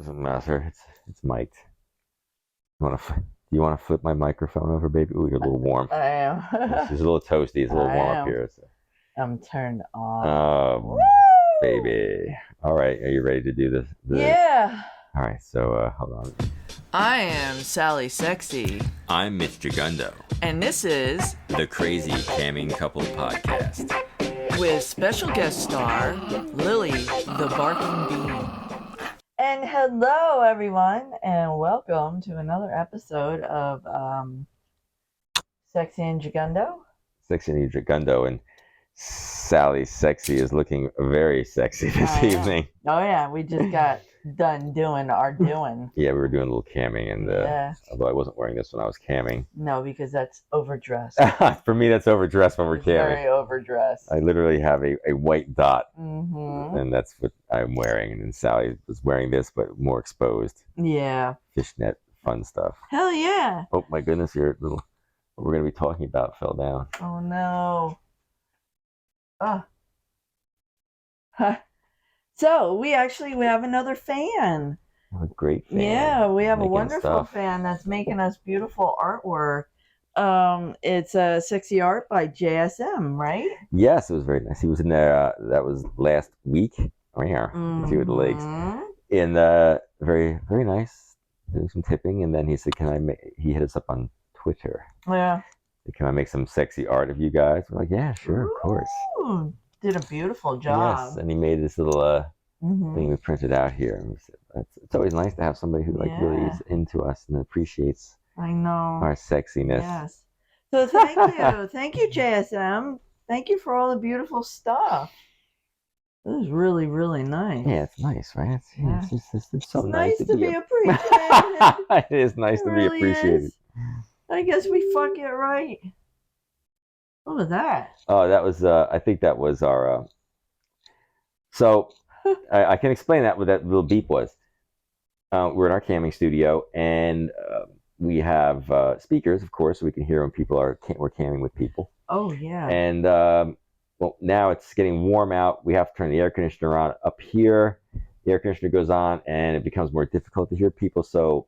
doesn't matter. It's mic'd. Do you want to flip my microphone over, baby? Ooh, you're a little warm. I am. She's a little toasty. It's a little warm up here. So. I'm turned on. Oh, baby. All right. Are you ready to do this? Yeah. All right. So hold on. I am Sally Sexy. I'm Mitch Jagundo. And this is the Crazy Camming Couple Podcast. With special guest star, Lily the Barking Bean. And hello, everyone, and welcome to another episode of Sexy and Jagundo. Sexy and Jagundo, and Sally Sexy is looking very sexy this evening. Oh, yeah, we just got done doing our doing. Yeah, we were doing a little camming, and although I wasn't wearing this when I was camming. No, because that's overdressed. For me, that's overdressed when we're camming. Very overdressed. I literally have a white dot, and that's what I'm wearing. And then Sally was wearing this, but more exposed. Yeah. Fishnet, fun stuff. Hell yeah. Oh my goodness, your little what we're going to be talking about fell down. Oh no. So we have another fan. A great fan. Yeah, we have a wonderful fan that's making us beautiful artwork. It's a Sexy Art by JSM, right? Yes, it was very nice. He was in there. That was last week. Right here, see with the legs. And very very nice. Doing some tipping, and then he said, "Can I make?" He hit us up on Twitter. Yeah. Can I make some sexy art of you guys? We're like, yeah, sure, of course. Did a beautiful job. Yes, and he made this little thing we printed out here. And we said, it's always nice to have somebody who really is into us and appreciates our sexiness. Yes. So thank you, JSM. Thank you for all the beautiful stuff. This is really, really nice. Yeah, it's nice, right? It's so nice to be appreciated. It is nice to be appreciated. I guess we fuck it right. What was that? Oh, that was, I think that was our, so I can explain that what that little beep was. We're in our camming studio, and we have speakers, of course, so we can hear when people we're camming with people. Oh, yeah. And, well, now it's getting warm out. We have to turn the air conditioner on up here. The air conditioner goes on, and it becomes more difficult to hear people, so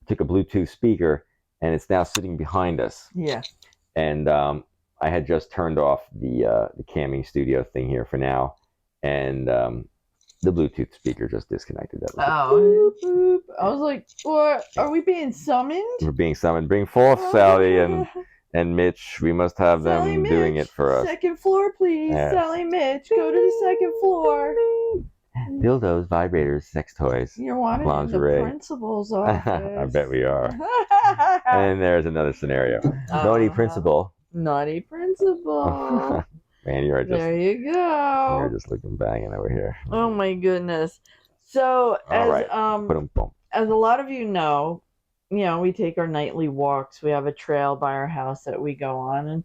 I took a Bluetooth speaker, and it's now sitting behind us. Yeah. And I had just turned off the camming studio thing here for now, and the Bluetooth speaker just disconnected. That was boop. I was like, what? Are we being summoned? We're being summoned. Bring forth Sally and Mitch. We must have them doing it for us. Second floor, please. Yes. Sally, Mitch, go to the second floor. Dildos, vibrators, sex toys. You're wanted lingerie. In the principal's office. I bet we are. And there's another scenario. Naughty principal. Naughty principal. Man, there you go. You're just looking banging over here. Oh my goodness. So as a lot of you know, we take our nightly walks. We have a trail by our house that we go on, and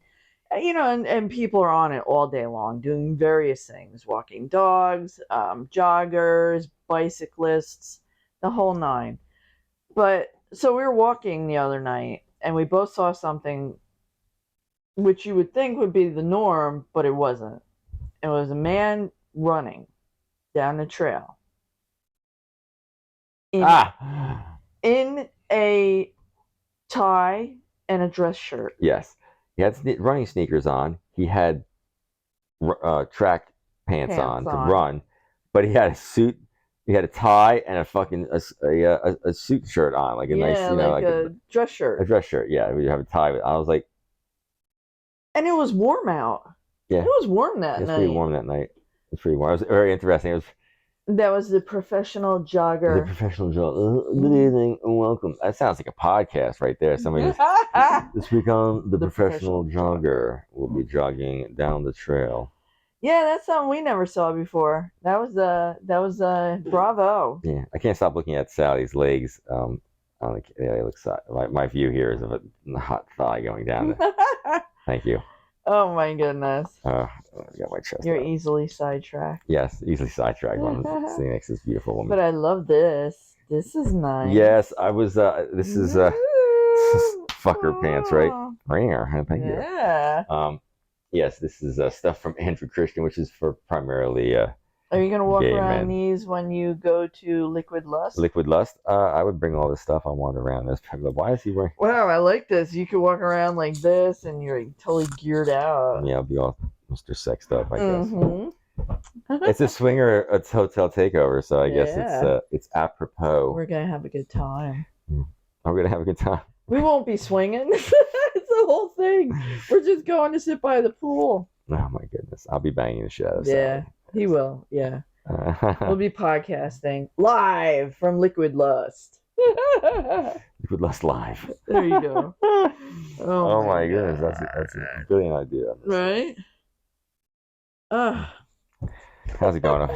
and people are on it all day long doing various things, walking dogs, joggers, bicyclists, the whole nine. But so we were walking the other night, and we both saw something which you would think would be the norm, but it wasn't. It was a man running down the trail in a tie and a dress shirt. Yes. He had running sneakers on. He had track pants on to run, but he had a suit. He had a tie and a fucking a suit shirt on, like a nice, like a dress shirt. A dress shirt, yeah. We have a tie. I was like, and it was warm out. Yeah, it was warm that night. It was pretty warm that night. It was pretty warm. It was very interesting. That was the professional jogger. The professional jogger. Good evening and welcome. That sounds like a podcast right there. Somebody this week on the professional jogger will be jogging down the trail. Yeah, that's something we never saw before. That was bravo. Yeah, I can't stop looking at Sally's legs. It looks my view here is of a hot thigh going down. Thank you. Oh my goodness. I got my chest. You're easily sidetracked. Yes, easily sidetracked. Sitting next to this beautiful woman. But I love this. This is nice. Yes, I was. This is fucker pants, right? Right here. Thank you. Yeah. Yes, this is stuff from Andrew Christian, which is for primarily Are you gonna walk Gay around men. these when you go to Liquid Lust? Liquid Lust. I would bring all this stuff. I want around this. Why is he wearing? Wow, I like this. You could walk around like this, and you're totally geared out. Yeah, I'll be all Mr. Sexed up, I guess. Mm-hmm. It's a swinger, it's hotel takeover, so I guess it's apropos. We're gonna have a good time. We're gonna have a good time. We won't be swinging. It's the whole thing. We're just going to sit by the pool. Oh my goodness, I'll be banging the shit out of Yeah, he will. Yeah, we'll be podcasting live from Liquid Lust. Liquid Lust live. There you go. Oh my goodness, that's a brilliant idea. Right? How's it going?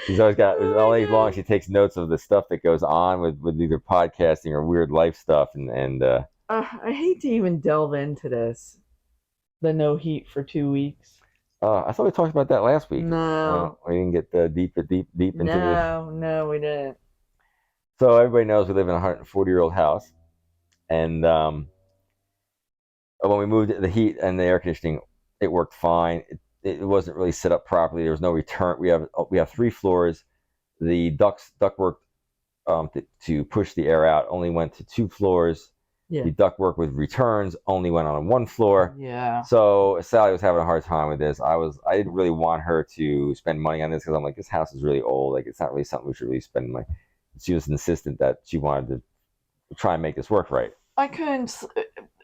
She's always got all day long. She takes notes of the stuff that goes on with either podcasting or weird life stuff, and I hate to even delve into this. The no heat for 2 weeks. I thought we talked about that last week. No, we didn't get deep into this. No, we didn't. So everybody knows we live in a 140-year-old house, and when we moved the heat and the air conditioning, it worked fine. It wasn't really set up properly. There was no return. We have 3 floors. The ductwork to push the air out only went to 2 floors. Yeah. The ductwork with returns only went on 1 floor. Yeah. So Sally was having a hard time with this. I didn't really want her to spend money on this because I'm like, this house is really old. Like, it's not really something we should really spend money. She was insistent that she wanted to try and make this work right. I couldn't.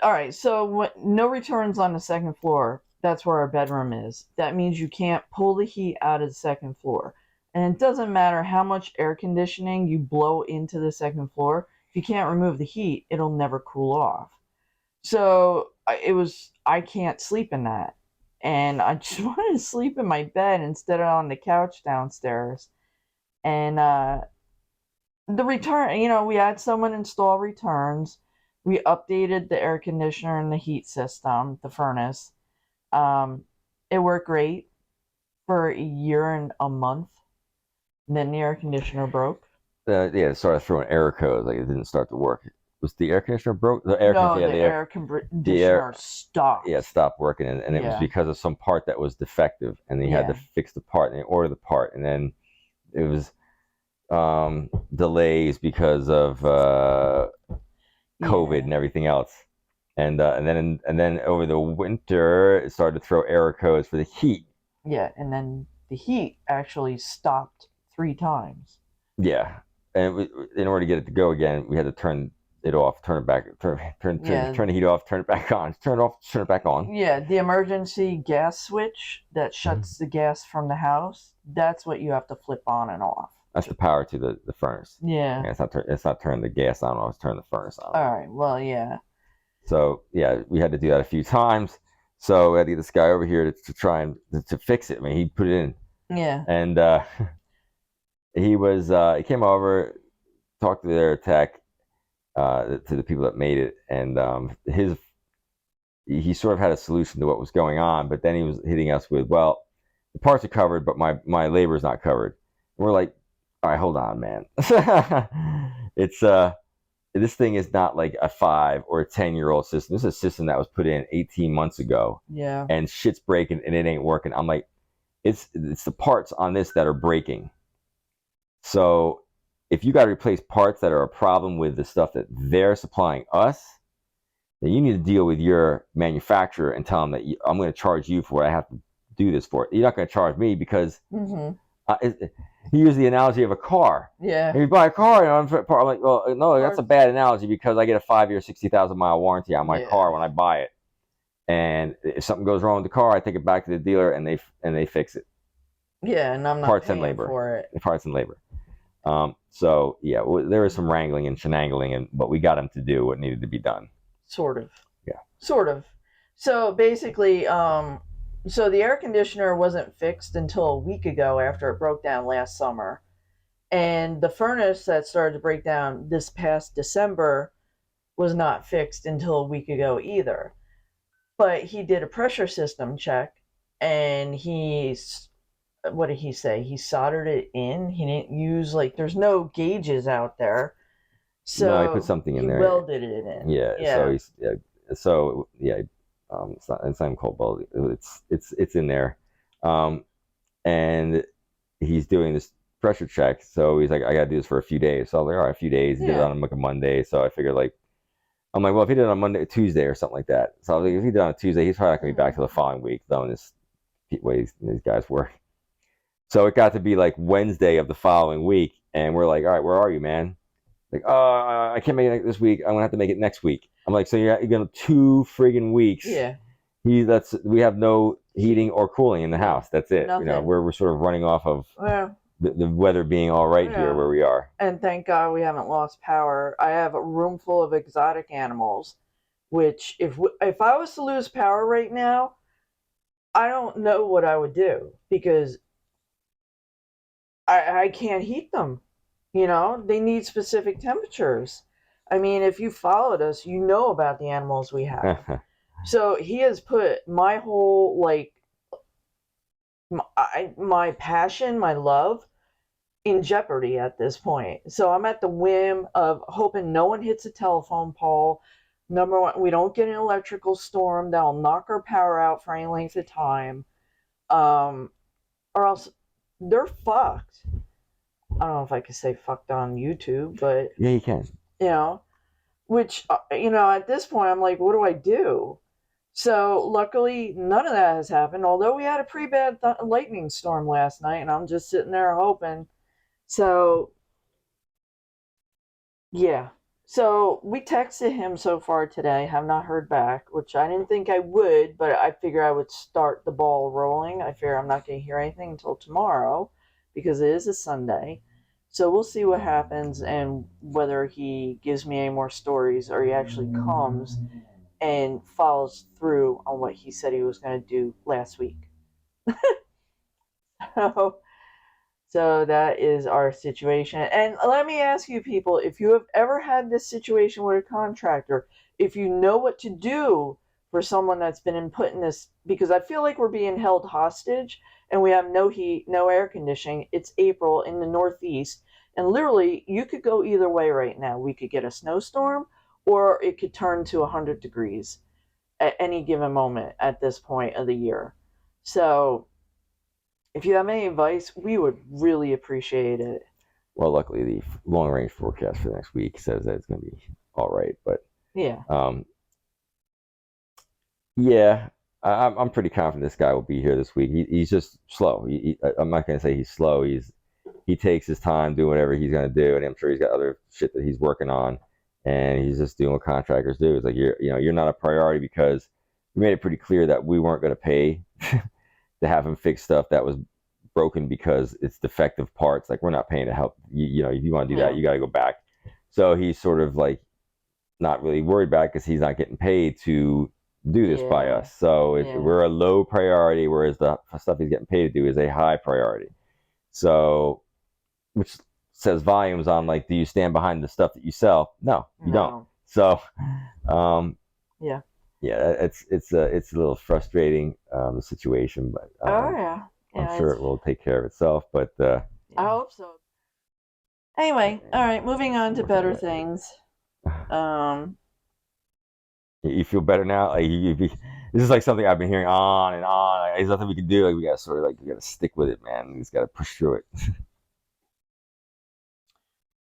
All right. So no returns on the 2nd floor. That's where our bedroom is. That means you can't pull the heat out of the 2nd floor. And it doesn't matter how much air conditioning you blow into the 2nd floor. If you can't remove the heat, it'll never cool off. So I can't sleep in that. And I just wanted to sleep in my bed instead of on the couch downstairs. And the return, we had someone install returns. We updated the air conditioner and the heat system, the furnace. It worked great for a year and a month. And then the air conditioner broke. It started throwing error codes. Like, it didn't start to work. Was the air conditioner broke? The air conditioner stopped. Yeah, it stopped working, and it was because of some part that was defective, and they had to fix the part, and they ordered the part, and then it was delays because of COVID and everything else. And then over the winter, it started to throw error codes for the heat. Yeah, and then the heat actually stopped 3 times. Yeah, and in order to get it to go again, we had to turn it off, turn it back, turn the heat off, turn it back on, turn it off, turn it back on. Yeah, the emergency gas switch that shuts the gas from the house. That's what you have to flip on and off. That's the power to the furnace. Yeah. It's not turning the gas on off, it's turning the furnace on. All right. Well, yeah. So yeah, we had to do that a few times. So we had to get this guy over here to try and to fix it. I mean, he put it in. Yeah. And he came over, talked to their tech, to the people that made it, and he sort of had a solution to what was going on, but then he was hitting us with, well, the parts are covered, but my labor is not covered. And we're like, all right, hold on, man. It's this thing is not like a 5 or a 10-year-old system. This is a system that was put in 18 months ago. Yeah. And shit's breaking and it ain't working. I'm like, it's the parts on this that are breaking. So if you got to replace parts that are a problem with the stuff that they're supplying us, then you need to deal with your manufacturer and tell them that I'm going to charge you for what I have to do this for. You're not going to charge me because he used the analogy of a car. Yeah. If you buy a car, I'm like, well, no, that's a bad analogy because I get a 5-year, 60,000 mile warranty on my car when I buy it. And if something goes wrong with the car, I take it back to the dealer and they fix it. Yeah, and I'm not parts paying and labor for it. Parts and labor. So yeah, there was some wrangling and shenangling, but we got him to do what needed to be done. Sort of. Yeah. Sort of. So basically, so the air conditioner wasn't fixed until a week ago after it broke down last summer. And the furnace that started to break down this past December was not fixed until a week ago either. But he did a pressure system check, and what did he say? He soldered it in. He didn't use, there's no gauges out there. So no, he put something in there. He welded it in. Yeah. So it's not even called welding. It's in there, and he's doing this pressure check. So he's like, I gotta do this for a few days. So I was like, all right, a few days. He did it on like a Monday. So I figured like, I'm like, well, if he did it on Monday, Tuesday or something like that. So I was like, if he did it on a Tuesday, he's probably not gonna be back till the following week, knowing this way these guys work. So it got to be like Wednesday of the following week, and we're like, all right, where are you, man? Like, oh, I can't make it this week. I'm gonna have to make it next week. I'm like, so you're gonna 2 friggin' weeks. Yeah. We have no heating or cooling in the house. That's it. Nothing. You know, we're sort of running off of the weather being all right here where we are. And thank God we haven't lost power. I have a room full of exotic animals, which if I was to lose power right now, I don't know what I would do, because I can't heat them. You know, they need specific temperatures. I mean, if you followed us, you know about the animals we have. So he has put my whole, like, my passion, my love, in jeopardy at this point. So I'm at the whim of hoping no one hits a telephone pole. Number one, we don't get an electrical storm that'll knock our power out for any length of time. Or else they're fucked. I don't know if I could say fucked on YouTube, but yeah, you can. You know, which, you know, at this point I'm like, what do I do? So luckily none of that has happened, although we had a pretty bad lightning storm last night, and I'm just sitting there hoping. So yeah, so we texted him so far today, have not heard back, which I didn't think I would, but I figure I would start the ball rolling. I figure I'm not going to hear anything until tomorrow, because it is a Sunday. So we'll see what happens, and whether he gives me any more stories, or he actually comes and follows through on what he said he was going to do last week. So that is our situation. And let me ask you people, if you have ever had this situation with a contractor, if you know what to do for someone that's been put in this, because I feel like we're being held hostage and we have no heat, no air conditioning. It's April in the Northeast, and literally you could go either way right now. We could get a snowstorm, or it could turn to 100 degrees at any given moment at this point of the year. So if you have any advice, we would really appreciate it. Well, luckily the long range forecast for the next week says that it's going to be all right. But yeah, yeah, I'm pretty confident this guy will be here this week. He's just slow. I'm not going to say he's slow. He takes his time doing whatever he's going to do, and I'm sure he's got other shit that he's working on, and he's just doing what contractors do. It's like you're not a priority, because we made it pretty clear that we weren't going to pay to have him fix stuff that was broken because it's defective parts. Like, we're not paying to help. You know, if you want to do that, you got to go back. So he's sort of like not really worried about it, because he's not getting paid to do this by us. So we're a low priority, whereas the stuff he's getting paid to do is a high priority. So, which says volumes on, like, do you stand behind the stuff that you sell? No, you don't. So, yeah, it's a little frustrating, the situation, but I'm sure it will take care of itself. But I hope so. Anyway, all right, moving on to better things. You feel better now? Like, this is like something I've been hearing on and on. Like, there's nothing we can do. Like, we gotta stick with it, man. We just gotta push through it.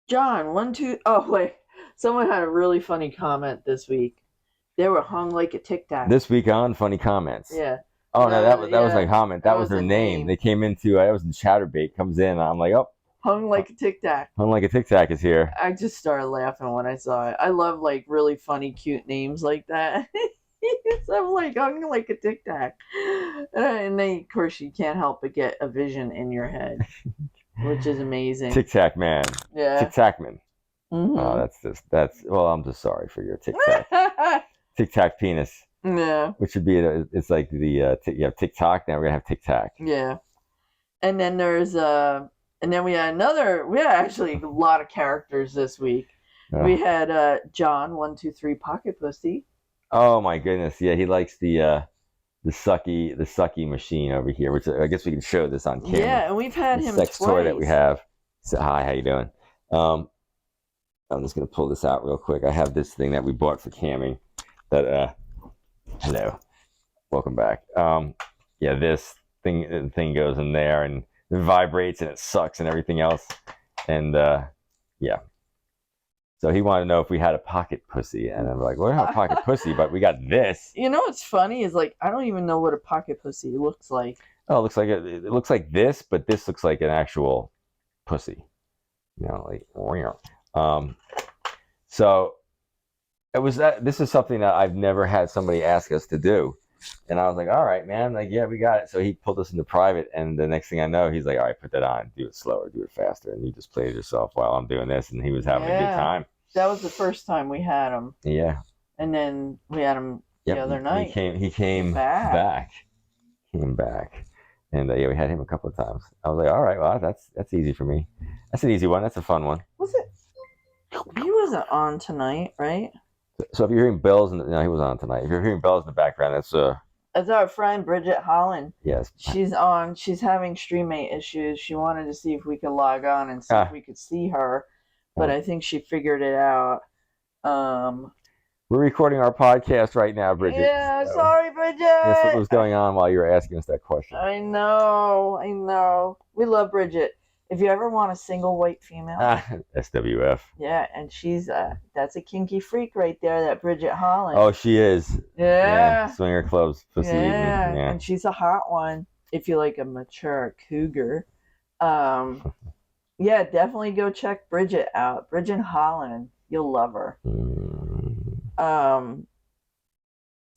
John, 1, 2. Oh wait, someone had a really funny comment this week. They were hung like a tic tac. This week on funny comments. Yeah. Oh no, that was like comment. That was their name. They came into. That was in Chatterbait. Comes in. I'm like, oh. Hung like a tic tac. Hung like a tic tac is here. I just started laughing when I saw it. I love, like, really funny, cute names like that. So I'm like, hung like a tic tac. And then, of course, you can't help but get a vision in your head, which is amazing. Tic tac man. Yeah. Tic tac man. Mm-hmm. Oh, that's. Well, I'm just sorry for your tic tac. Tic tac penis. Yeah. Which would be it's like the you have TikTok, now we're gonna have tic tac. Yeah. And then there's and then we had actually a lot of characters this week. We had John 1, 2, 3 Pocket Pussy. Oh my goodness, yeah, he likes the sucky machine over here, which I guess we can show this on camera. Yeah, and we've had him sex twice. Toy that we have. So, hi, how you doing? I'm just gonna pull this out real quick. I have this thing that we bought for camming. That hello, welcome back. Yeah, this thing goes in there, and vibrates and it sucks and everything else. And yeah. So he wanted to know if we had a pocket pussy, and I'm like, well, we don't have a pocket pussy, but we got this. You know what's funny is like I don't even know what a pocket pussy looks like. Oh, it looks like it looks like this, but this looks like an actual pussy. You know, like so it was that. This is something that I've never had somebody ask us to do, and I was like, all right, man, like yeah, we got it. So he pulled us into private, and the next thing I know, he's like, all right, put that on, do it slower, do it faster, and you just play it yourself while I'm doing this, and he was having a good time. That was the first time we had him. Yeah. And then we had him the other night. He came back. Came back. And yeah, we had him a couple of times. I was like, all right, well, that's easy for me. That's an easy one. That's a fun one. Was it? He wasn't on tonight, right? So if you're hearing bells, no, he was on tonight. If you're hearing bells in the background, that's our friend Bridget Holland. Yes. She's on. She's having Streamate issues. She wanted to see if we could log on and see if we could see her, but I think she figured it out. We're recording our podcast right now, Bridget. Yeah, so. Sorry, Bridget. That's what was going on while you were asking us that question. I know. We love Bridget. If you ever want a single white female. SWF. Yeah, and she's that's a kinky freak right there, that Bridget Holland. Oh, she is. Yeah. Swinger clubs, pussy eating. Yeah, and she's a hot one if you like a mature cougar. Yeah, definitely go check Bridget out. Bridget Holland. You'll love her.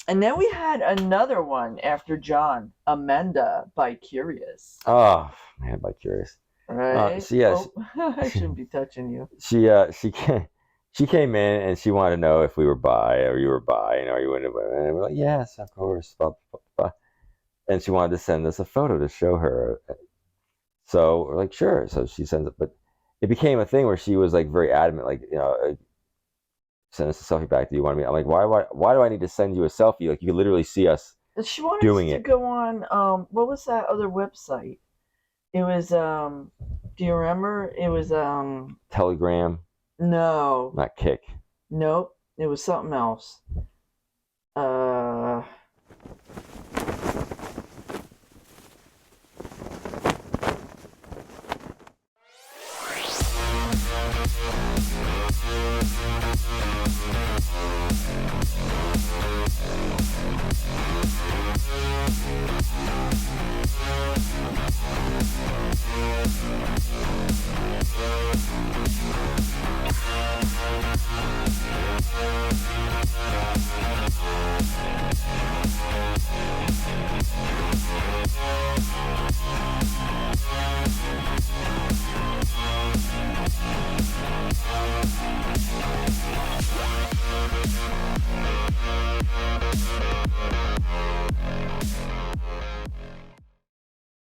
And then we had another one after John, Amanda by Curious. Oh, man, by Curious. Right. Yes. I shouldn't be touching you. She came in and she wanted to know if we were bi or you were bi, and are you into women? And we're like, yes, of course. Blah, blah, blah. And she wanted to send us a photo to show her. So we're like, sure. So she sends it, but it became a thing where she was like very adamant, like, you know, send us a selfie back. Do you want me? I'm like, why do I need to send you a selfie? Like, you can literally see us she wanted doing us to go on, what was that other website? It was, do you remember? It was, Telegram. No. Not Kick. Nope. It was something else.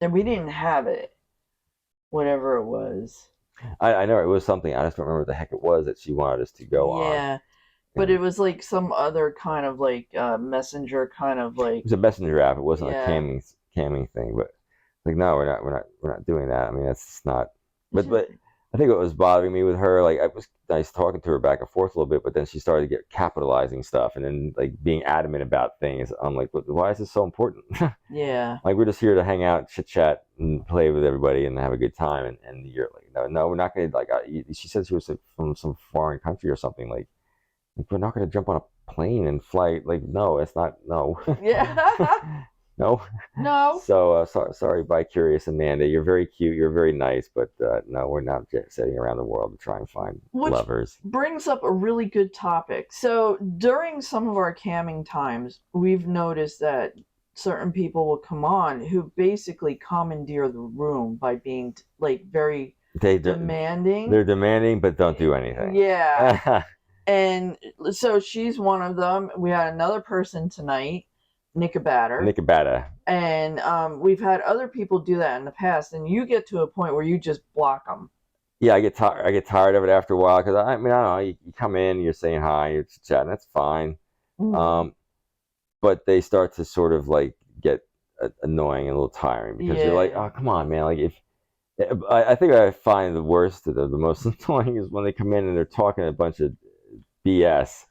And we didn't have it, whatever it was. I know it was something. I just don't remember what the heck it was that she wanted us to go on. Yeah, but it was like some other kind of like messenger kind of like. It was a messenger app. It wasn't a camming thing. But like, no, we're not doing that. I mean, that's not. But I think what was bothering me with her, like, I was nice talking to her back and forth a little bit, but then she started to get capitalizing stuff and then like being adamant about things. I'm like, why is this so important? Yeah. Like, we're just here to hang out, chit chat, and play with everybody and have a good time. And you're like, no, we're not going to, like, she said she was from some foreign country or something. Like we're not going to jump on a plane and fly. Like, no, it's not, no. Yeah. No. So sorry, Bi Curious Amanda. You're very cute. You're very nice, but no, we're not jet setting around the world to try and find lovers. Brings up a really good topic. So during some of our camming times, we've noticed that certain people will come on who basically commandeer the room by being like very demanding. They're demanding, but don't do anything. Yeah. And so she's one of them. We had another person tonight. Nickabata. And we've had other people do that in the past, and you get to a point where you just block them. Yeah, I get tired of it after a while, because I mean, I don't know, you come in, you're saying hi, you're chatting, that's fine. Mm-hmm. But they start to sort of like get annoying and a little tiring, because you're like, oh, come on, man. Like, I think I find the worst, the most annoying is when they come in and they're talking a bunch of BS.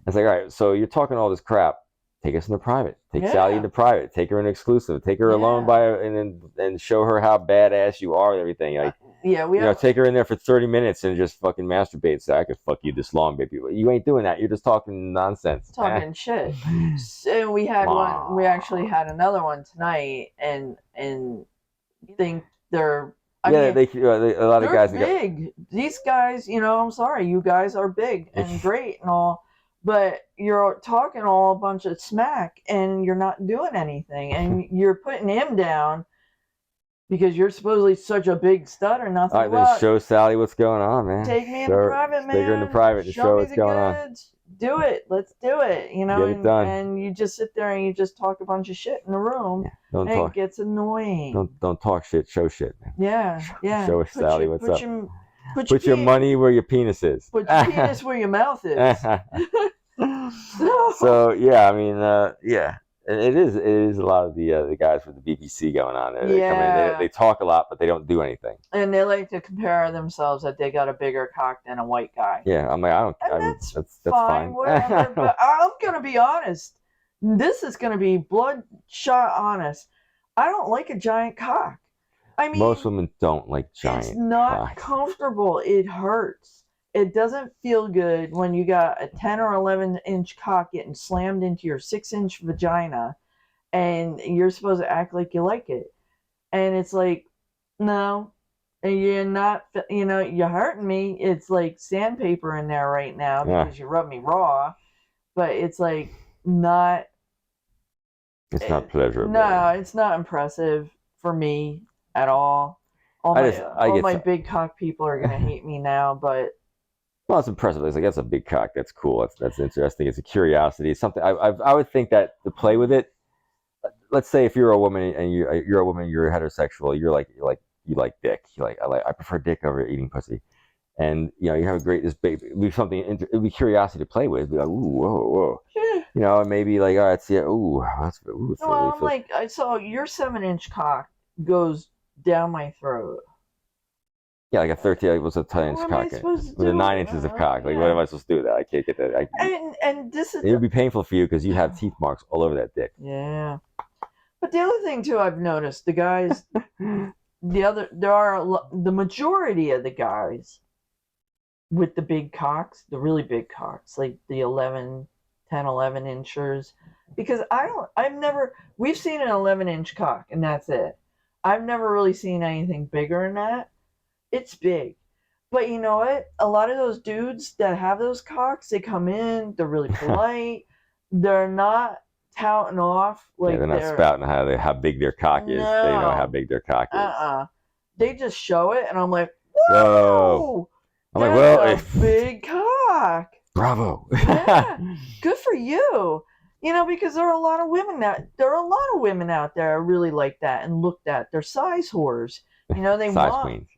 It's like, all right, so you're talking all this crap take us into private. Take Sally into private. Take her in exclusive. Take her alone and show her how badass you are and everything. Like, take her in there for 30 minutes and just fucking masturbate. Say, I could fuck you this long, baby. You ain't doing that. You're just talking nonsense. Talking shit. So we had one. We actually had another one tonight, and think they're. I mean, a lot of guys are big. These guys, I'm sorry, you guys are big and great and all, but you're talking all a bunch of smack and you're not doing anything, and you're putting him down because you're supposedly such a big stud or nothing. All right, then show Sally what's going on, man. Take me into private, man. Take her into private and show what's going on. Do it. Let's do it. Get it done. And you just sit there and you just talk a bunch of shit in the room. Don't talk. It gets annoying. Don't talk shit. Show shit, man. Yeah. Show Sally what's up. Put your money where your penis is. Put your penis where your mouth is. So yeah, I mean, it is a lot of the guys with the BBC going on there. They come in, they talk a lot, but they don't do anything. And they like to compare themselves that they got a bigger cock than a white guy. Yeah, I'm like, that's fine. Whatever, but I'm gonna be honest. This is gonna be bloodshot honest. I don't like a giant cock. I mean, most women don't like giant. It's not cocks. Comfortable. It hurts. It doesn't feel good when you got a 10 or 11-inch cock getting slammed into your 6-inch vagina and you're supposed to act like you like it. And it's like, no, you're not, you're hurting me. It's like sandpaper in there right now because you rub me raw. But it's like not. It's not pleasurable. No, it's not impressive for me at all. All my big cock people are going to hate me now, but. Well, it's impressive. It's like, that's a big cock. That's cool. That's interesting. It's a curiosity. It's something I would think that to play with it. Let's say if you're a woman and you're a woman, you're heterosexual. You like dick. I prefer dick over eating pussy. And you have this baby. It'd be something. It'd be curiosity to play with. It'd be like, ooh, whoa. And maybe like, all right, see, that's. Ooh, well, I'm like, I saw your 7-inch cock goes down my throat. Yeah, like a 13, it was a 10-inch cock. With 9 inches of cock. Like, what am I supposed to do with that? I can't get that. And this is. It would be painful for you because you have teeth marks all over that dick. Yeah. But the other thing too, I've noticed the guys, the majority of the guys with the big cocks, the really big cocks, like the 10, 11 inchers, because we've seen an 11-inch cock and that's it. I've never really seen anything bigger than that. It's big. But you know what? A lot of those dudes that have those cocks, they come in, they're really polite. They're not touting off like they're not spouting how big their cock is. No. They know how big their cock is. They just show it and I'm like, whoa. I'm like, well, big cock. Bravo. Yeah. Good for you. Because there are a lot of women out there really like that and looked at. They're size whores. They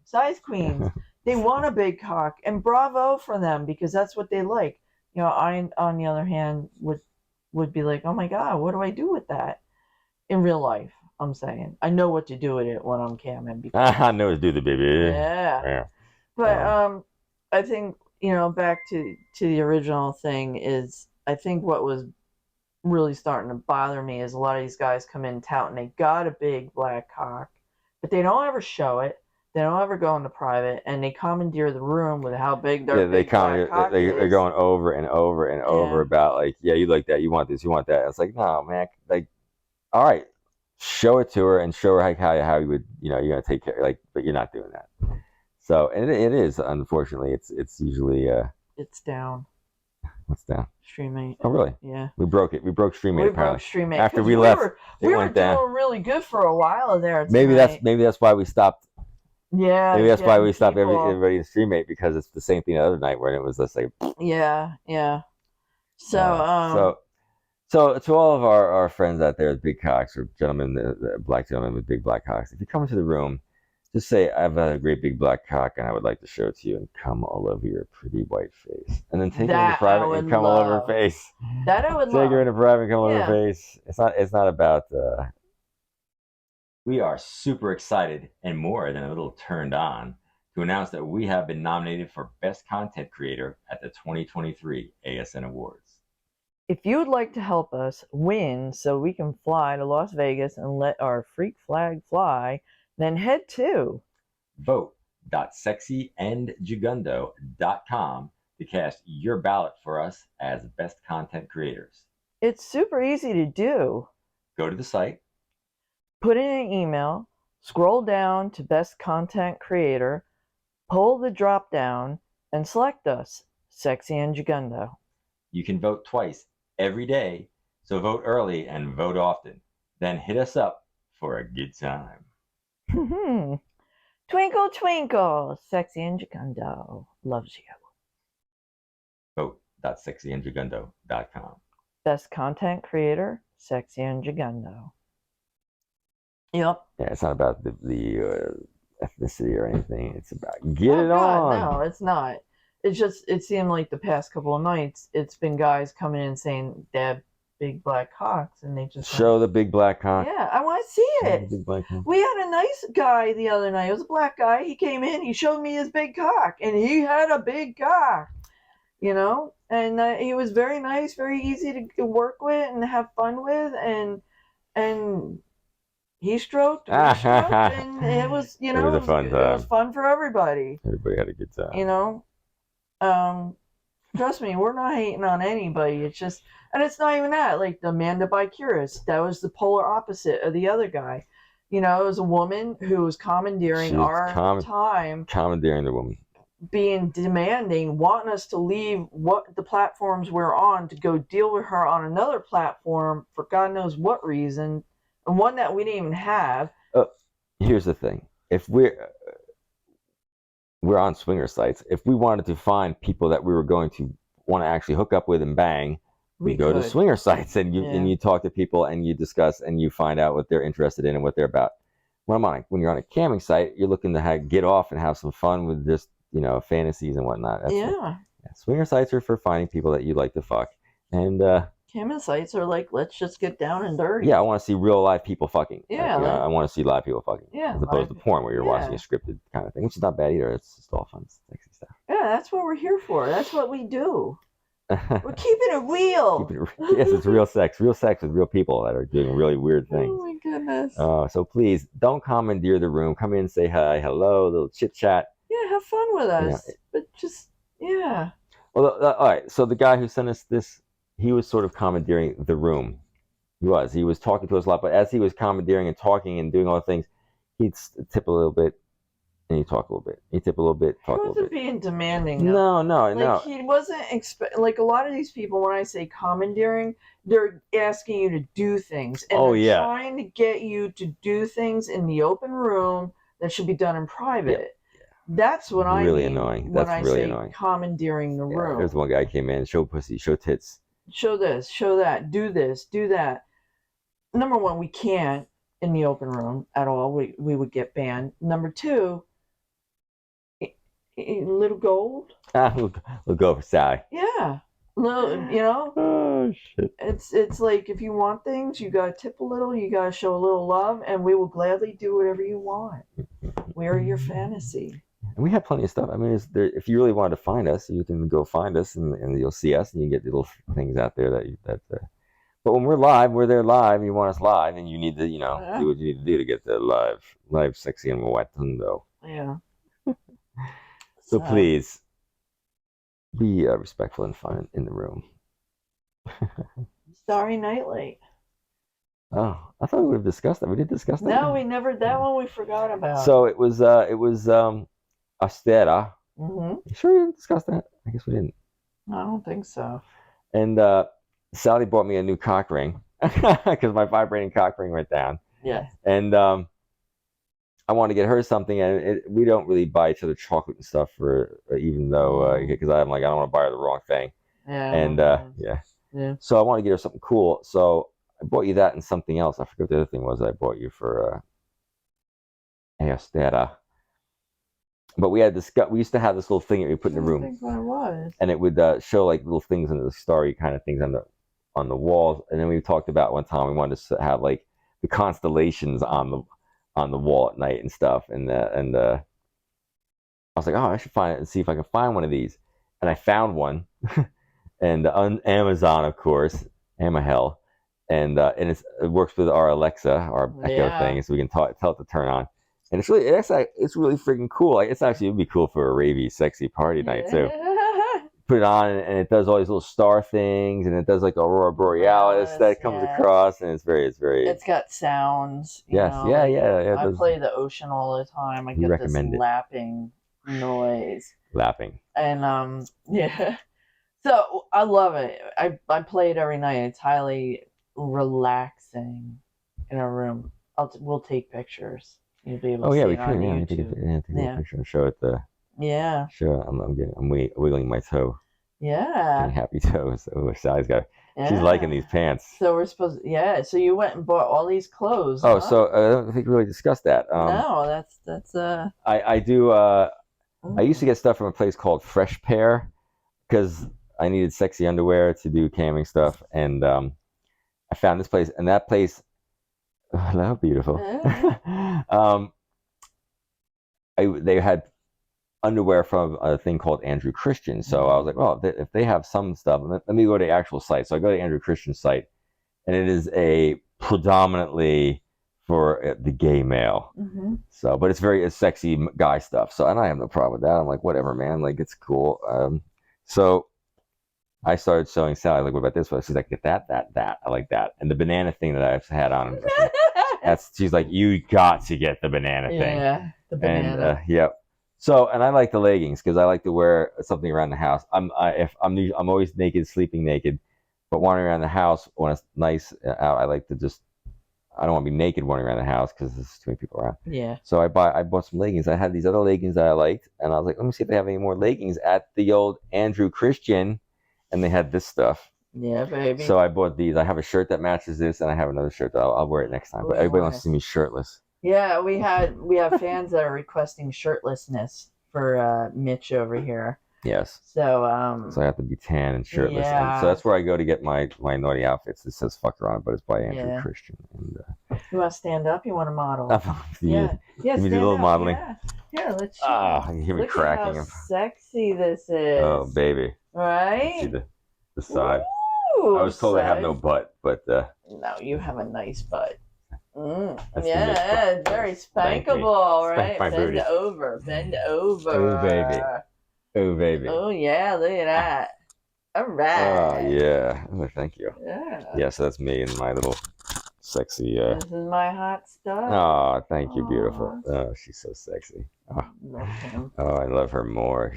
size queens. They want a big cock, and bravo for them because that's what they like. I, on the other hand, would be like, oh my god, what do I do with that in real life? I'm saying I know what to do with it when I'm camming. I know what to do, the baby. Yeah. But I think back to the original thing is I think what was really starting to bother me is a lot of these guys come in touting they got a big black cock, but they don't ever show it. They don't ever go into private, and they commandeer the room with how big their big black cock is. They're going over and over and over about like, yeah, you like that, you want this, you want that. It's like, no, man, like, all right, show it to her and show her how you would, you're gonna take care, like, but you're not doing that. So, and it is, unfortunately, it's usually it's down. What's down? Streamate. Oh, really? Yeah. We broke it. We broke Streamate. Broke Streamate. After we left, we were doing really good for a while there. Maybe that's why we stopped. Yeah. Maybe that's why we stopped everybody in Streamate, because it's the same thing the other night where it was just like. Yeah. So to all of our friends out there with big cocks, or black gentlemen with big black cocks, if you come into the room, just say, I have a great big black cock and I would like to show it to you, and come all over your pretty white face. And then take her into private and come all over her face. That I would love. Take her into private and come all over her face. It's not about... We are super excited and more than a little turned on to announce that we have been nominated for Best Content Creator at the 2023 ASN Awards. If you would like to help us win so we can fly to Las Vegas and let our freak flag fly, then head to vote.sexyandjagundo.com to cast your ballot for us as best content creators. It's super easy to do. Go to the site, put in an email, scroll down to best content creator, pull the drop down, and select us, Sexy and Jagundo. You can vote twice every day, so vote early and vote often. Then hit us up for a good time. Twinkle, twinkle, Sexy and Jagundo loves you. Vote.sexyandjagundo.com. Best content creator, Sexy and Jagundo. Yep. Yeah, it's not about the ethnicity or anything. It's about get it on. No, it's not. It's just, it seemed like the past couple of nights, it's been guys coming in saying they have big black cocks, and they just show the big black cock. Yeah, I want to see it. Big black cock. We had a nice guy the other night. It was a black guy. He came in, he showed me his big cock, and he had a big cock, you know, and he was very nice, very easy to work with and have fun with, and he stroked, we stroked, and it was, you know, it was a fun time. It was fun for everybody. Everybody had a good time. You know, trust me, we're not hating on anybody. It's just, and it's not even that. Like the Amanda Bicurus, that was the polar opposite of the other guy. You know, it was a woman who was commandeering our time. Commandeering the woman. Being demanding, wanting us to leave what the platforms we're on to go deal with her on another platform for God knows what reason, and one that we didn't even have. Here's the thing: if we're on swinger sites, if we wanted to find people that we were going to want to actually hook up with and bang, we go to swinger sites and you talk to people and you discuss and you find out what they're interested in and what they're about. When you're on a camping site, you're looking to get off and have some fun with just, you know, fantasies and whatnot. Swinger sites are for finding people that you like to fuck. And camping sites are like, let's just get down and dirty. Yeah, I want to see real live people fucking. Yeah, I want to see live people fucking. Yeah, as opposed to porn where you're watching a scripted kind of thing, which is not bad either. It's just all fun, sexy stuff. Yeah, that's what we're here for. That's what we do. We're keeping it real. Yes, it's real sex with real people that are doing really weird things. Oh my goodness. So please don't commandeer the room. Come in, say hi, hello, little chit chat. Yeah, have fun with us. But just Well, all right. So the guy who sent us this, he was sort of commandeering the room. He was talking to us a lot, but as he was commandeering and talking and doing all the things, he'd tip a little bit. And you talk a little bit. You tip a little bit, talk a little bit. He wasn't being demanding. No. He wasn't like a lot of these people. When I say commandeering, they're asking you to do things, and they're trying to get you to do things in the open room that should be done in private. Yeah. That's what I mean. Really annoying. That's really annoying. Commandeering the room. There's one guy came in, show pussy, show tits, show this, show that, do this, do that. Number one, we can't in the open room at all. We would get banned. Number two. Little gold. We'll go for Sally. Yeah. Little, you know. Oh shit. It's like if you want things, you gotta tip a little, you gotta show a little love, and we will gladly do whatever you want. We're your fantasy. And we have plenty of stuff. I mean, if you really wanted to find us, you can go find us, and you'll see us, and you get little things out there that. But when we're live, we're there live. You want us live, and you need to, you know, do what you need to do to get the live Sexy and Jagundo. Yeah. So please be respectful and fun in the room. Starry Night Light. Oh, I thought we would have discussed that. We did discuss that. No, we never. That one we forgot about. So it was Austera. Mm-hmm. You sure we didn't discuss that? I guess we didn't. I don't think so. And Sally bought me a new cock ring because my vibrating cock ring went down. Yes. And I want to get her something, and we don't really buy each other chocolate and stuff even though because I don't want to buy her the wrong thing. Yeah. And yeah. So I want to get her something cool. So I bought you that and something else. I forget what the other thing was I bought you for Austera. But we used to have this little thing that we put in the room. I think what it was. And it would show like little things and the starry kind of things on the walls. And then we talked about one time we wanted to have like the constellations on the wall at night and stuff. And I was like, oh, I should find it and see if I can find one of these. And I found one. and on Amazon, of course, Amahel, and it works with our Alexa, our Echo thing, so we can tell it to turn on. And it's really freaking cool. Like it'd be cool for a ravey, sexy party night too. Put it on, and it does all these little star things, and it does like Aurora Borealis that comes across, and it's very. It's got sounds. Yeah. I play the ocean all the time. I get this lapping noise. Lapping. And yeah. So I love it. I play it every night. It's highly relaxing in a room. We'll take pictures. You'll be able to see it on YouTube. Take a picture and show it Sure, I'm wiggling my toe. Yeah. Getting happy toes. Oh, Sally's got. Yeah. She's liking these pants. So we're supposed. Yeah. So you went and bought all these clothes. Oh, huh? So I don't think we really discussed that. No, that's. I do. I used to get stuff from a place called Fresh Pair because I needed sexy underwear to do camming stuff, and I found this place, and that place. Oh, hello, beautiful. They had underwear from a thing called Andrew Christian. So I was like, well, if they have some stuff, let me go to the actual site. So I go to Andrew Christian's site, and it is a predominantly for the gay male. Mm-hmm. So, but it's sexy guy stuff. So, and I have no problem with that. I'm like, whatever, man. Like, it's cool. So I started showing Sally, like, what about this one? She's like, get that. I like that. And the banana thing that I've had on, she's like, you got to get the banana thing. Yeah, the banana. And, yep. So, and I like the leggings because I like to wear something around the house. I'm always naked, sleeping naked, but wandering around the house when it's nice out, I like to I don't want to be naked wandering around the house because there's too many people around. Yeah. So I bought some leggings. I had these other leggings that I liked, and I was like, let me see if they have any more leggings at the old Andrew Christian, and they had this stuff. Yeah, baby. So I bought these. I have a shirt that matches this, and I have another shirt that I'll wear it next time. But everybody wants to see me shirtless. Yeah, we have fans that are requesting shirtlessness for Mitch over here. Yes. So I have to be tan and shirtless. Yeah. And so that's where I go to get my naughty outfits. It says "fucker" on it, but it's by Andrew Christian. And you want to stand up? You want to model? Yeah. Can we do a little modeling? Yeah. Let's. You hear me cracking. Look how sexy this is. Oh, baby. Right. Let's see the side. Ooh, I was told I have no butt, but no, you have a nice butt. Yeah, very spankable, right? Bend over. Oh, baby. Oh, yeah, look at that. All right. Oh, yeah. Oh, thank you. Yeah. Yeah, so that's me and my little sexy... This is my hot stuff. Oh, thank you, beautiful. Oh, she's so sexy. Oh, I love her more.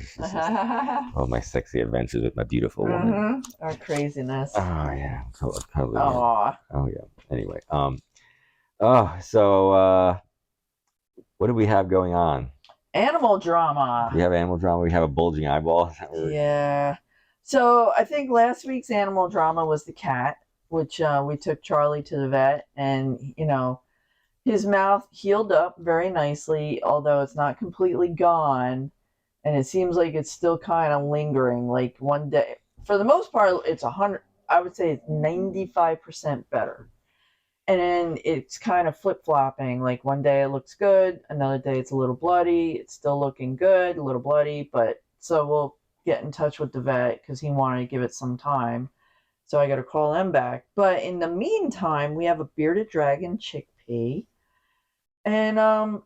All my sexy adventures with my beautiful woman. Our craziness. Oh, yeah. Oh, yeah. Anyway, so what do we have going on? Animal drama. We have animal drama. We have a bulging eyeball. Yeah. So I think last week's animal drama was the cat, which we took Charlie to the vet, and his mouth healed up very nicely, although it's not completely gone, and it seems like it's still kind of lingering. Like one day, for the most part, it's 100. I would say it's 95% better. And then it's kind of flip-flopping. Like one day it looks good, another day it's a little bloody. It's still looking good, a little bloody, but so we'll get in touch with the vet because he wanted to give it some time. So I got to call them back. But in the meantime, we have a bearded dragon chickpea. And a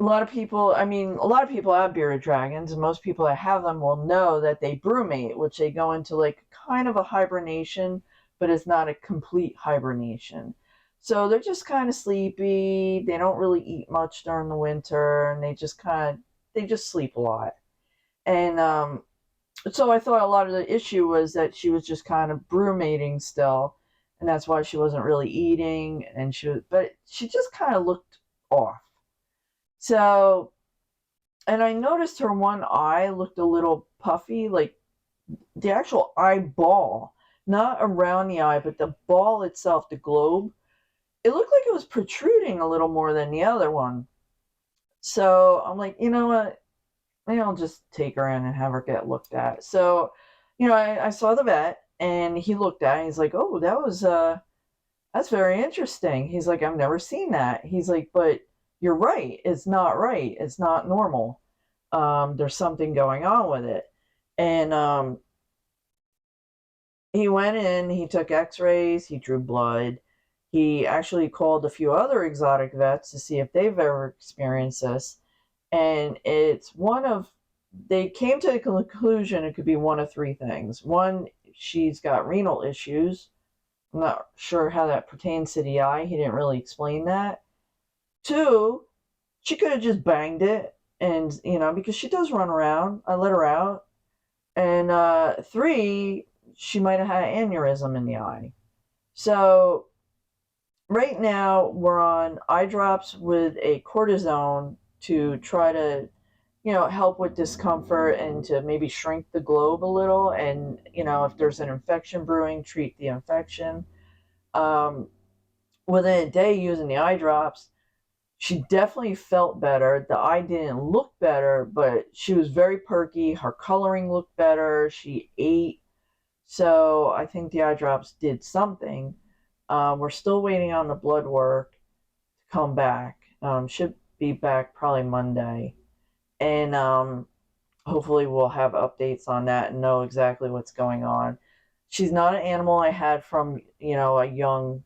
lot of people have bearded dragons, and most people that have them will know that they brumate, which they go into like kind of a hibernation, but it's not a complete hibernation. So they're just kind of sleepy. They don't really eat much during the winter, and they just sleep a lot. And so I thought a lot of the issue was that she was just kind of brumating still, and that's why she wasn't really eating, but she just kind of looked off. So, and I noticed her one eye looked a little puffy, like the actual eyeball. Not around the eye, but the ball itself, the globe, it looked like it was protruding a little more than the other one. So I'm like, you know what? Maybe I'll just take her in and have her get looked at. So, I saw the vet, and he looked at it. He's like, oh, that's very interesting. He's like, I've never seen that. He's like, but you're right. It's not right. It's not normal. There's something going on with it. And he went in, he took x-rays, he drew blood. He actually called a few other exotic vets to see if they've ever experienced this. And it's they came to the conclusion it could be one of three things. One, she's got renal issues. I'm not sure how that pertains to the eye. He didn't really explain that. Two, she could have just banged it, and because she does run around. I let her out. And three, she might have had an aneurysm in the eye. So right now we're on eye drops with a cortisone to try to help with discomfort and to maybe shrink the globe a little, and if there's an infection brewing, treat the infection. Within a day using the eye drops, she definitely felt better. The eye didn't look better, but she was very perky. Her coloring looked better. She ate. So I think the eye drops did something. We're still waiting on the blood work to come back. Should be back probably Monday. And hopefully we'll have updates on that and know exactly what's going on. She's not an animal I had from, a young.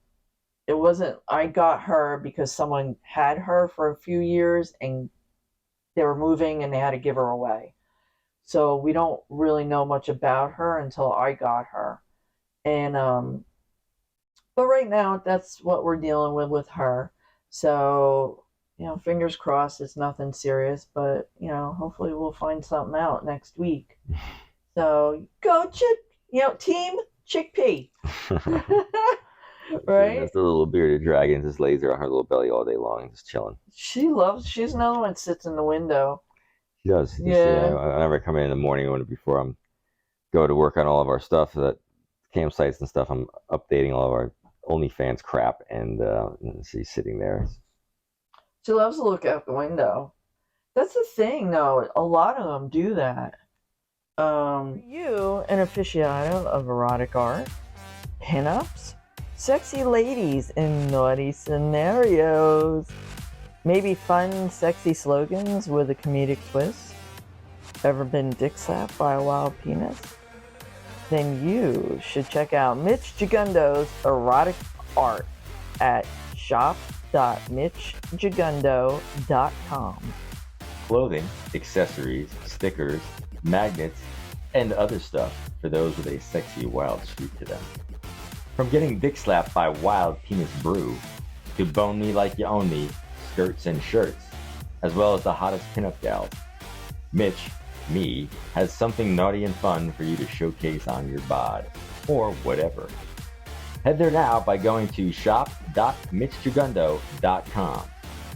It wasn't, I got her because someone had her for a few years and they were moving and they had to give her away. So we don't really know much about her until I got her. And but right now that's what we're dealing with her. So, fingers crossed it's nothing serious, but hopefully we'll find something out next week. So go team chickpea. Right? That's the little bearded dragon just lays there on her little belly all day long, just chilling. She's another one that sits in the window. She does. Yeah. Whenever I come in the morning or before I'm go to work on all of our stuff, that campsites and stuff, I'm updating all of our OnlyFans crap, and she's sitting there. She loves to look out the window. That's the thing, though. A lot of them do that. You, an aficionado of erotic art, pinups, sexy ladies in naughty scenarios, maybe fun, sexy slogans with a comedic twist, ever been dick slapped by a wild penis? Then you should check out Mitch Jagundo's erotic art at shop.mitchjagundo.com. Clothing, accessories, stickers, magnets, and other stuff for those with a sexy wild streak to them. From getting dick slapped by wild penis brew to bone me like you own me skirts and shirts, as well as the hottest pinup gals, Mitch, me, has something naughty and fun for you to showcase on your bod, or whatever. Head there now by going to shop.mitchjagundo.com.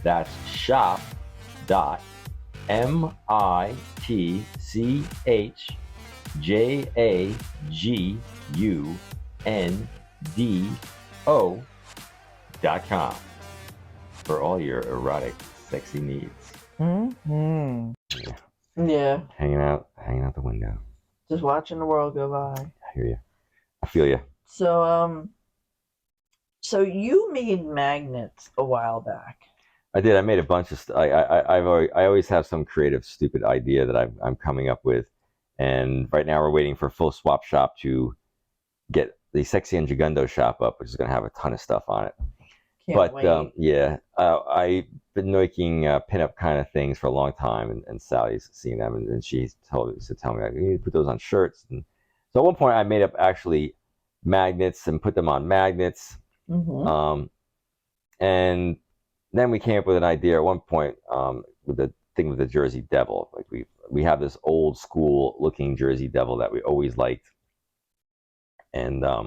That's shop.mitchjagundo.com for all your erotic, sexy needs. Mm-hmm. Yeah. Hanging out the window. Just watching the world go by. I hear you. I feel you. So, so you made magnets a while back. I did. I made a bunch of I always have some creative, stupid idea that I'm coming up with, and right now we're waiting for Full Swap Shop to get the Sexy and Jagundo shop up, which is going to have a ton of stuff on it. Can't wait. Yeah, I've been making pinup kind of things for a long time, and Sally's seen them, and she told me like, you need to put those on shirts. And so at one point I made up actually magnets and put them on magnets. Mm-hmm. And then we came up with an idea at one point with the thing with the Jersey Devil. Like we have this old school looking Jersey Devil that we always liked, and I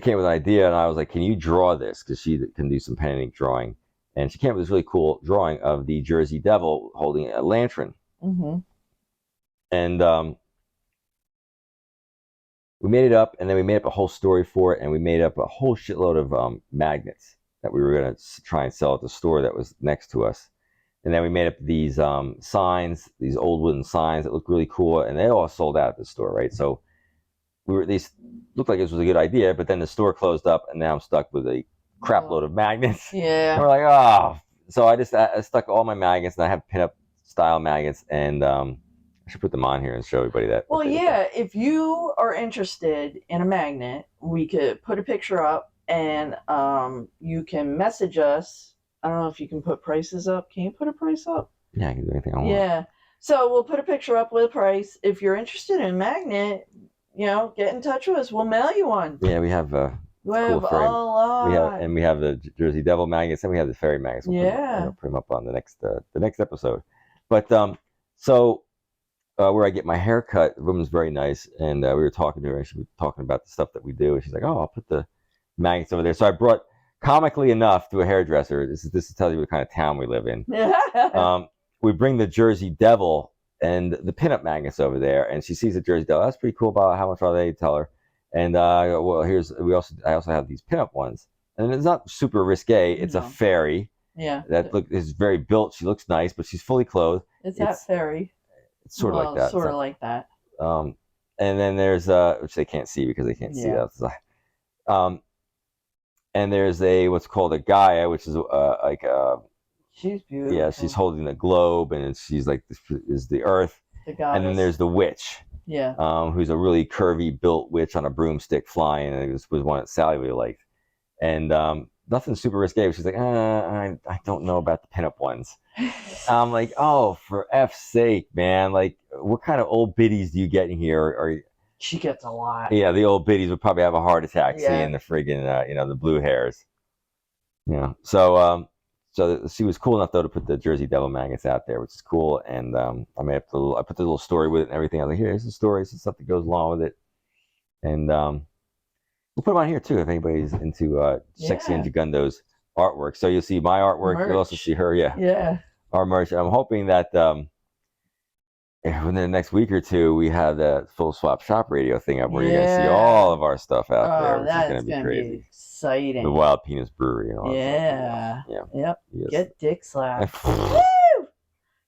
came up with an idea, and I was like, "Can you draw this?" Because she can do some pen and ink drawing, and she came up with this really cool drawing of the Jersey Devil holding a lantern. Mm-hmm. And we made it up, and then we made up a whole story for it, and we made up a whole shitload of magnets that we were going to try and sell at the store that was next to us. And then we made up these signs, these old wooden signs that looked really cool, and they all sold out at the store, right? So these looked like this was a good idea, but then the store closed up, and now I'm stuck with a crap load of magnets. Yeah. And we're like, oh. So I stuck all my magnets, and I have pinup style magnets, and I should put them on here and show everybody that. Well, yeah, if you are interested in a magnet, we could put a picture up, and you can message us. I don't know if you can put prices up. Can you put a price up? Yeah, I can do anything I want. Yeah. So we'll put a picture up with a price. If you're interested in a magnet, get in touch with us. We'll mail you one. Yeah, we have we have a lot. We have the Jersey Devil magnets, and we have the fairy magnets. We'll put them up on the next episode. But so where I get my hair cut, the woman's very nice, and we were talking to her, and she was talking about the stuff that we do, and she's like, "Oh, I'll put the magnets over there." So I brought, comically enough, to a hairdresser. This tells you what kind of town we live in. We bring the Jersey Devil and the pinup magnets over there, and she sees the Jersey Devil. That's pretty cool. About how much are they? Tell her. And I also have these pinup ones, and it's not super risque. It's a fairy. Yeah. That is very built. She looks nice, but she's fully clothed. It's that fairy. It's sort of like that. Sort of like that. And then there's which they can't see because they can't see outside. And there's what's called a Gaia, which is she's beautiful. Yeah, she's holding the globe, and she's like, this is the earth. The goddess. And then there's the witch. Yeah. Who's a really curvy built witch on a broomstick flying, and this was one that Sally really liked. And nothing super risque. She's like, I don't know about the pinup ones. I'm like, oh, for F's sake, man! Like, what kind of old biddies do you get in here? She gets a lot. Yeah, the old biddies would probably have a heart attack seeing the friggin', the blue hairs. Yeah. So she was cool enough though to put the Jersey Devil magnets out there, which is cool. And I put the little story with it and everything. I was like, here's the story, some stuff that goes along with it, and we'll put them on here too if anybody's into Sexy and Jagundo's artwork. So you'll see my artwork. Merch. You'll also see her. Yeah. Our merch. I'm hoping that within the next week or two we have the full swap shop radio thing up where you're gonna see all of our stuff out there, which is gonna be crazy. Be exciting. The Wild Penis Brewery and all that. Yeah. Yep. Yes. Get dick slapped.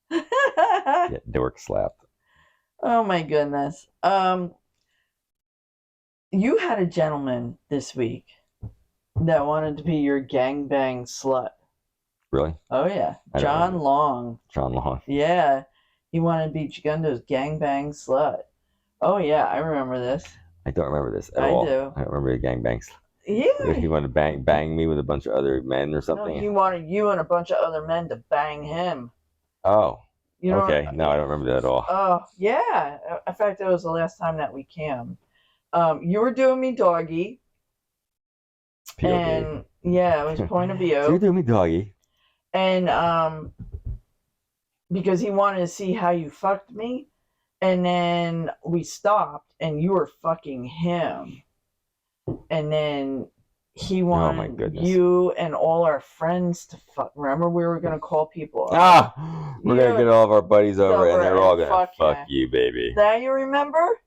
Get dork slapped. Oh my goodness. You had a gentleman this week that wanted to be your gangbang slut. Really? Oh yeah. John Long. John Long. Yeah. He wanted to be Jagundo's gangbang slut. Oh yeah, I remember this. I don't remember this at all. I do. I don't remember the gangbangs. Yeah. He wanted to bang me with a bunch of other men or something. No, he wanted you and a bunch of other men to bang him. Oh. Okay. No, I don't remember that at all. Oh yeah. In fact, it was the last time that we cammed. You were doing me doggy. POV. And yeah, it was point of view. So you're doing me doggy. And because he wanted to see how you fucked me, and then we stopped, and you were fucking him, and then he wanted you and all our friends to fuck. Remember, we were gonna call people. We're gonna get all of our buddies over, and they're all gonna fuck you, baby. That you remember?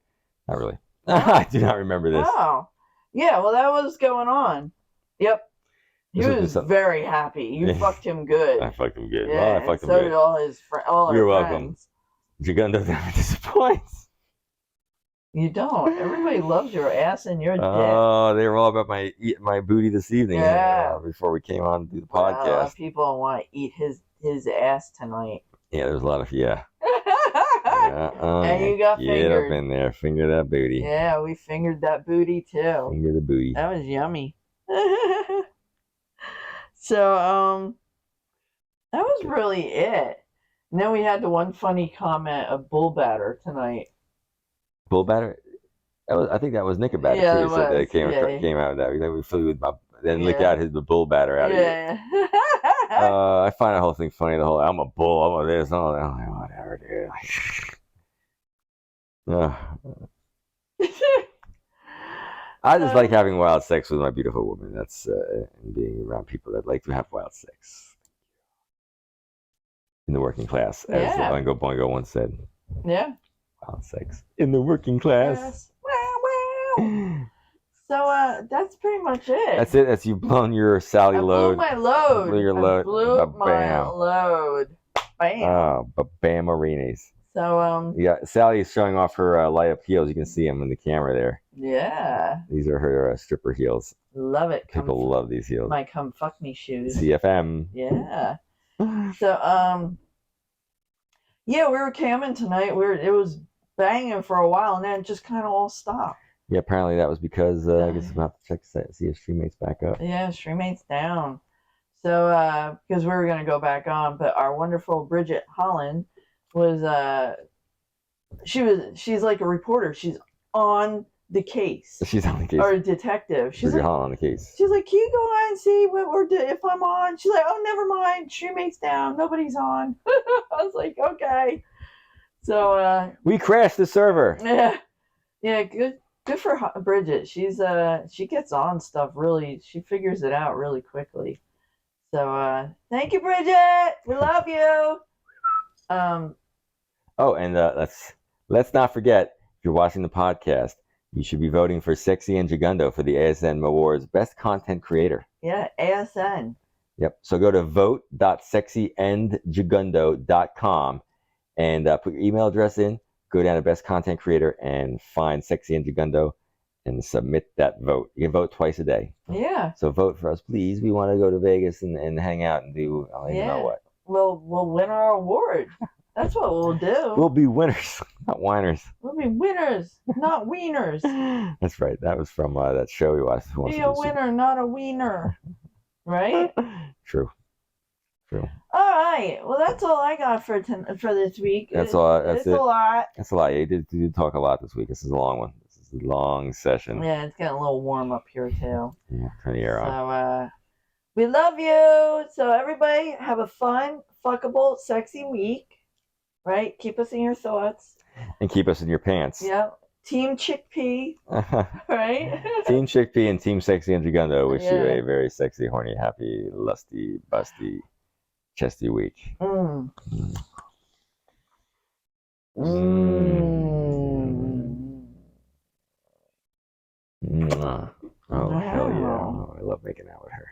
Not really. I do not remember this. Oh, yeah. Well, that was going on. Yep. He was very happy. You fucked him good. I fucked him good. Yeah, well, I fucked him so good. Did all his friends. You're welcome. Jagundo never disappoints. You don't. Everybody loves your ass and your dick. Oh, they were all about my booty this evening. Yeah. Before we came on to do the podcast. A lot of people want to eat his ass tonight. Yeah, there's a lot of and you got fingered. Get up in there, finger that booty. Yeah, we fingered that booty too. Finger the booty. That was yummy. So, that was really it. And then we had the one funny comment of bull batter tonight. Bull batter? I think that was Knickerbatter. Yeah, too. So that came out of that. Then we flew with licked out the bull batter out of it. I find the whole thing funny. I'm a bull. I'm a this. I'm like, whatever, dude. I just like having wild sex with my beautiful woman. That's and being around people that like to have wild sex. In the working class, as Oingo Boingo once said. Yeah. Wild sex in the working class. Yes. Wow. So that's pretty much it. That's it. That's you've blown your Sally load. Blew my load. Blew your load. Blew my load. Bam. Oh, bam arenas. So yeah, Sally's showing off her light up heels. You can see them in the camera there. Yeah. These are her stripper heels. Love it. People love these heels. My come fuck me shoes. CFM. Yeah. So Yeah, we were camming tonight. It was banging for a while, and then it just kind of all stopped. Yeah, apparently that was because I guess about to check see if Streamate's back up. Yeah, Streamate's down. So because we were gonna go back on, but our wonderful Bridget Holland was she's like a reporter. She's on the case. She's on the case. Or a detective. She's like, on the case. She's like, can you go on and see what we're doing if I'm on? She's like, oh, never mind. Streamate's down. Nobody's on. I was like, okay. So we crashed the server. Yeah, good for Bridget. She gets on stuff really. She figures it out really quickly. So thank you, Bridget. We love you. Oh, and let's not forget, if you're watching the podcast, you should be voting for Sexy and Jagundo for the ASN Awards Best Content Creator. Yeah, ASN. Yep. So go to vote.sexyandjagundo.com and put your email address in, go down to Best Content Creator and find Sexy and Jagundo and submit that vote. You can vote twice a day. Yeah. So vote for us, please. We want to go to Vegas and hang out and do, I don't even know what. We'll win our award. That's what we'll do. We'll be winners, not whiners. We'll be winners, not wieners. That's right. That was from that show we watched. Be a winner, not a wiener. Right? True. All right. Well, that's all I got for this week. That's all. That's it. A lot. That's a lot. You did talk a lot this week. This is a long one. This is a long session. Yeah, it's getting a little warm up here too. Yeah, turn the air on. So we love you. So everybody have a fun, fuckable, sexy week. Right? Keep us in your thoughts. And keep us in your pants. Yep. Team Chickpea. Right? Team Chickpea and Team Sexy and Jagundo wish you a very sexy, horny, happy, lusty, busty, chesty week. Mm. Oh, hell yeah. Oh, I love making out with her.